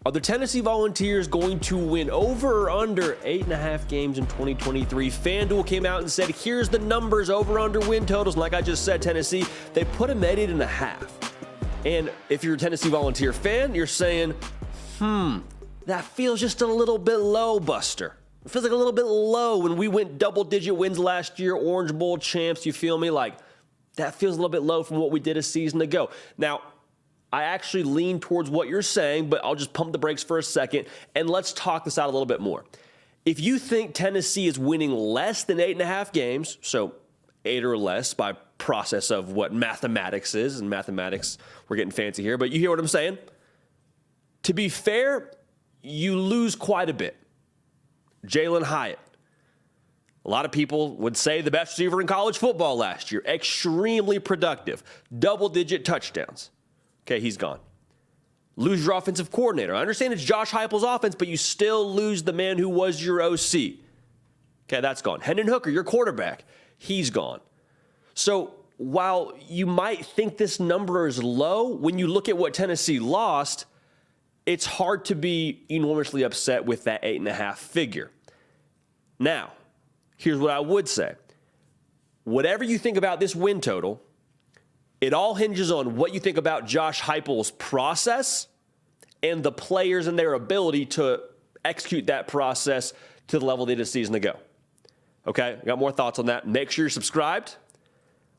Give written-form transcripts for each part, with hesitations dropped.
Are the Tennessee Volunteers going to win over or under 8.5 games in 2023? FanDuel came out and said, here's the numbers, over under win totals. And like I just said, Tennessee, they put them at 8.5. And if you're a Tennessee Volunteer fan, you're saying, that feels just a little bit low, Buster. It feels like a little bit low. When we went double-digit wins last year, Orange Bowl champs, you feel me? Like, that feels a little bit low from what we did a season ago. Now, I actually lean towards what you're saying, but I'll just pump the brakes for a second, and let's talk this out a little bit more. If you think Tennessee is winning less than 8.5 games, so 8 or less by process of what mathematics is, and mathematics, we're getting fancy here, but you hear what I'm saying? To be fair, you lose quite a bit. Jalen Hyatt. A lot of people would say the best receiver in college football last year. Extremely productive. Double-digit touchdowns. Okay, he's gone. Lose your offensive coordinator. I understand it's Josh Heupel's offense, but you still lose the man who was your OC. Okay, that's gone. Hendon Hooker, your quarterback, he's gone. So while you might think this number is low, when you look at what Tennessee lost, it's hard to be enormously upset with that 8.5 figure. Now, here's what I would say. Whatever you think about this win total, it all hinges on what you think about Josh Heupel's process and the players and their ability to execute that process to the level they did a season ago. Okay, got more thoughts on that. Make sure you're subscribed.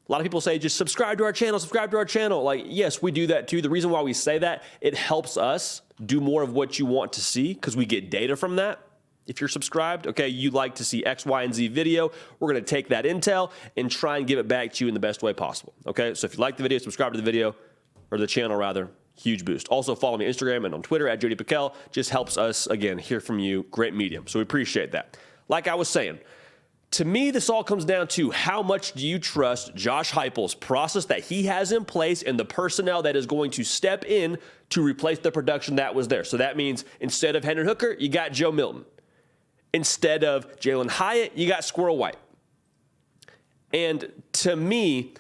A lot of people say, just subscribe to our channel, subscribe to our channel. Like, yes, we do that too. The reason why we say that, it helps us do more of what you want to see because we get data from that. If you're subscribed, okay, you like to see X, Y, and Z video, we're going to take that intel and try and give it back to you in the best way possible, okay? So if you like the video, subscribe to the video, or the channel rather, huge boost. Also follow me on Instagram and on Twitter at JDPikel. Just helps us, again, hear from you. Great medium, so we appreciate that. Like I was saying, to me, this all comes down to how much do you trust Josh Heupel's process that he has in place and the personnel that is going to step in to replace the production that was there. So that means instead of Hendon Hooker, you got Joe Milton. Instead of Jalen Hyatt, you got Squirrel White. And to me,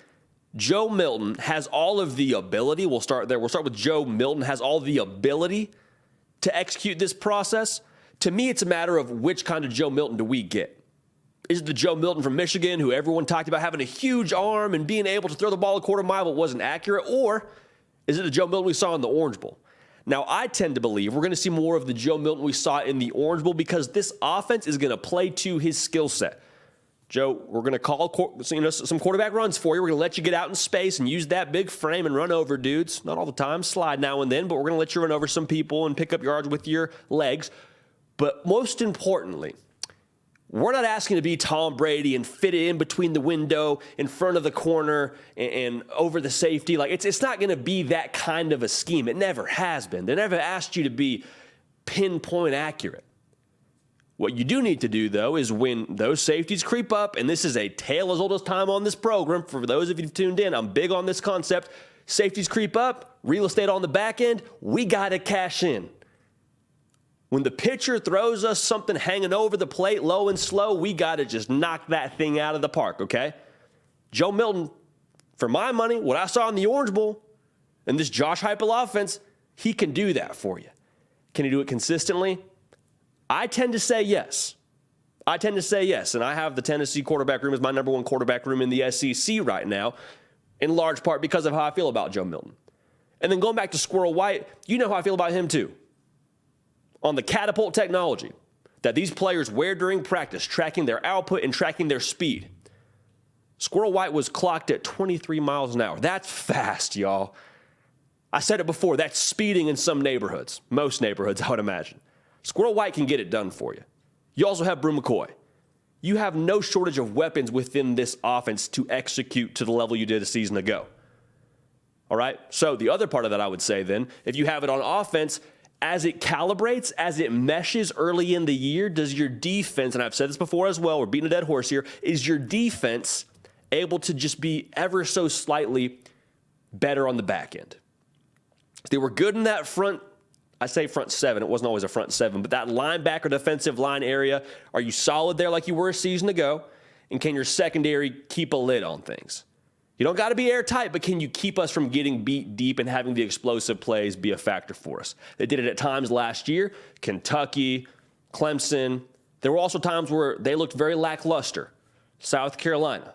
Joe Milton has all of the ability. We'll start there. We'll start with Joe Milton has all the ability to execute this process. To me, it's a matter of which kind of Joe Milton do we get. Is it the Joe Milton from Michigan, who everyone talked about having a huge arm and being able to throw the ball a quarter mile but wasn't accurate? Or is it the Joe Milton we saw in the Orange Bowl? Now, I tend to believe we're going to see more of the Joe Milton we saw in the Orange Bowl because this offense is going to play to his skill set. Joe, we're going to call some quarterback runs for you. We're going to let you get out in space and use that big frame and run over dudes. Not all the time, slide now and then, but we're going to let you run over some people and pick up yards with your legs. But most importantly, we're not asking to be Tom Brady and fit it in between the window, in front of the corner, and over the safety. Like it's not going to be that kind of a scheme. It never has been. They never asked you to be pinpoint accurate. What you do need to do, though, is when those safeties creep up, and this is a tale as old as time on this program. For those of you who tuned in, I'm big on this concept. Safeties creep up, real estate on the back end, we got to cash in. When the pitcher throws us something hanging over the plate, low and slow, we got to just knock that thing out of the park, okay? Joe Milton, for my money, what I saw in the Orange Bowl and this Josh Heupel offense, he can do that for you. Can he do it consistently? I tend to say yes. And I have the Tennessee quarterback room as my number one quarterback room in the SEC right now, in large part because of how I feel about Joe Milton. And then going back to Squirrel White, you know how I feel about him too. On the catapult technology that these players wear during practice, tracking their output and tracking their speed. Squirrel White was clocked at 23 miles an hour. That's fast, y'all. I said it before, that's speeding in some neighborhoods, most neighborhoods, I would imagine. Squirrel White can get it done for you. You also have Brew McCoy. You have no shortage of weapons within this offense to execute to the level you did a season ago. All right? So the other part of that I would say then, if you have it on offense, as it calibrates, as it meshes early in the year, does your defense, and I've said this before as well, we're beating a dead horse here, is your defense able to just be ever so slightly better on the back end? They were good in that front, I say front seven, it wasn't always a front seven, but that linebacker defensive line area, are you solid there like you were a season ago? And can your secondary keep a lid on things? You don't got to be airtight, but can you keep us from getting beat deep and having the explosive plays be a factor for us? They did it at times last year. Kentucky, Clemson. There were also times where they looked very lackluster. South Carolina.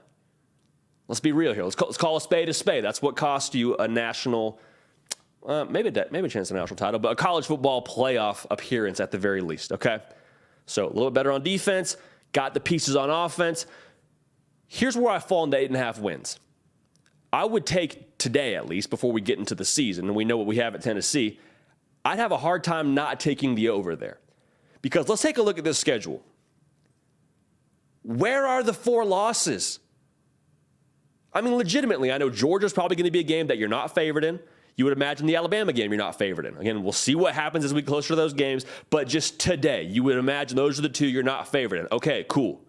Let's be real here. Let's call a spade a spade. That's what cost you a national, maybe a chance at a national title, but a college football playoff appearance at the very least, okay? So a little bit better on defense, got the pieces on offense. Here's where I fall into 8.5 wins. I would take today, at least, before we get into the season, and we know what we have at Tennessee, I'd have a hard time not taking the over there. Because let's take a look at this schedule. Where are the 4 losses? I mean, legitimately, I know Georgia's probably going to be a game that you're not favored in. You would imagine the Alabama game you're not favored in. Again, we'll see what happens as we get closer to those games, but just today, you would imagine those are the 2 you're not favored in. Okay, cool.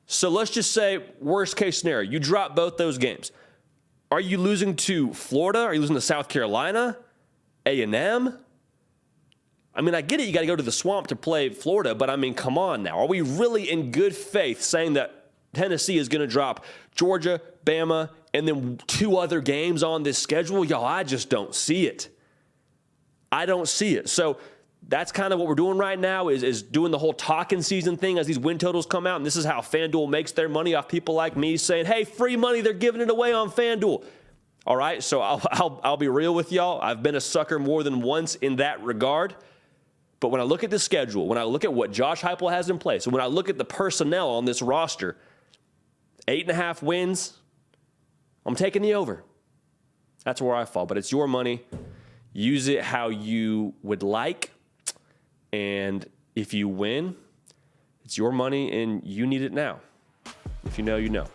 So let's just say, worst case scenario, you drop both those games. Are you losing to Florida? Are you losing to South Carolina? A&M? I mean, I get it. You got to go to the swamp to play Florida, but I mean, come on now. Are we really in good faith saying that Tennessee is going to drop Georgia, Bama, and then 2 other games on this schedule? Y'all, I just don't see it. I don't see it. So that's kind of what we're doing right now is doing the whole talking season thing as these win totals come out. And this is how FanDuel makes their money off people like me saying, hey, free money, they're giving it away on FanDuel. All right, so I'll be real with y'all. I've been a sucker more than once in that regard. But when I look at the schedule, when I look at what Josh Heupel has in place, and when I look at the personnel on this roster, 8.5 wins, I'm taking the over. That's where I fall. But it's your money. Use it how you would like. And if you win, it's your money and you need it now. If you know, you know.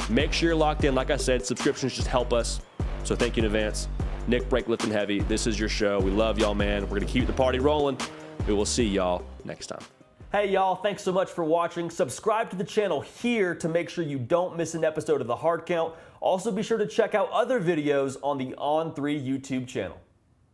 Make sure you're locked in. Like I said, subscriptions just help us. So thank you in advance. Nick, Break, Lifting Heavy. This is your show. We love y'all, man. We're going to keep the party rolling. We will see y'all next time. Hey, y'all. Thanks so much for watching. Subscribe to the channel here to make sure you don't miss an episode of The Hard Count. Also, be sure to check out other videos on the On3 YouTube channel.